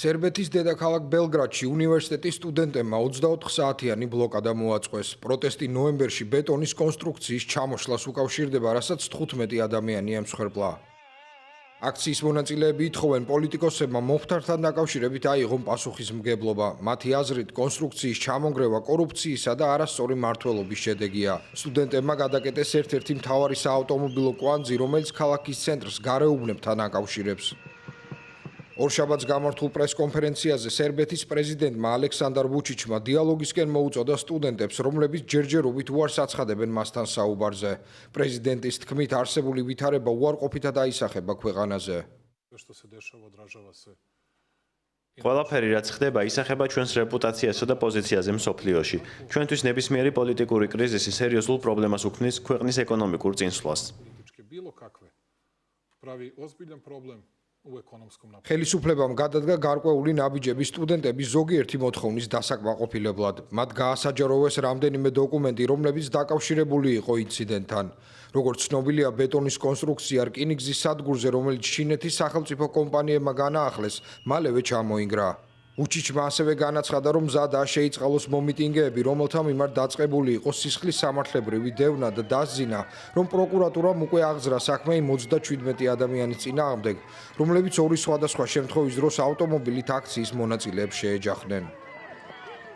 სერბეთის დედაქალაქ ბელგრადში უნივერსიტეტის სტუდენტებმა 24 საათიანი ბლოკადა მოაწყვეს. პროტესტი ნოემბერში ბეტონის კონსტრუქციის ჩამოშლას უკავშირდება, რასაც 15 ადამიანი ემსხვერპლა. აქციის მონაწილეები ითხოვენ პოლიტიკოსებმა მომხდართან დაკავშირებით აიღონ პასუხისმგებლობა. მათი აზრით, კონსტრუქციის ჩამონგრევა კორუფციისა და არასწორი მმართველობის შედეგია. სტუდენტებმა გადაკეტეს ერთ-ერთი მთავარი საავტომობილო კვანძი, რომელიც ქალაქის ცენტრს გარეუბნებთან აკავშირებს. ორშაბათს გამართულ პრესკონფერენციაზე სერბეთის პრეზიდენტმა ალექსანდარ ვუჩიჩმა დიალოგისკენ მოუწოდა სტუდენტებს, რომლებიც ჯერჯერობით უარს აცხადებენ მასთან საუბარზე. პრეზიდენტის თქმით, არსებული ვითარება უარყოფითად აისახება ქვეყანაზე. ყველაფერი, რაც ხდება, ისახება ჩვენს რეპუტაციასა და პოზიციაზე მსოფლიოში. ჩვენთვის ნებისმიერი პოლიტიკური კრიზისი სერიოზულ პრობლემას უქმნის ქვეყნის ეკონომიკურ წინსვლას. ხელისუფლებამ გადადგა გარკვეული ნაბიჯები სტუდენტების ზოგიერთი მოთხოვნის დასაკმაყოფილებლად. მათ გაასაჯაროვეს რამდენიმე დოკუმენტი, რომლებიც დაკავშირებული იყო ინციდენტთან. როგორც ცნობილია, ბეტონის კონსტრუქცია რკინიგზის სადგურზე, რომელიც ჩინეთის სახელმწიფო კომპანიებმა განაახლეს, მალევე ჩამოინგრა. ვუჩიჩმა ასევე განაცხადა, რომ მზადაა შეიწყალოს მომიტინგეები, რომელთა მიმართ დაწყებული იყო სისხლის სამართლებრივი დევნა და დასძინა, რომ პროკურატურამ უკვე აღძრა საქმე იმ 37 ადამიანის წინააღმდეგ, რომლებიც ორი სხვადასხვა შემთხვევის დროს ავტომობილით აქციის მონაწილეებს შეეჯახნენ.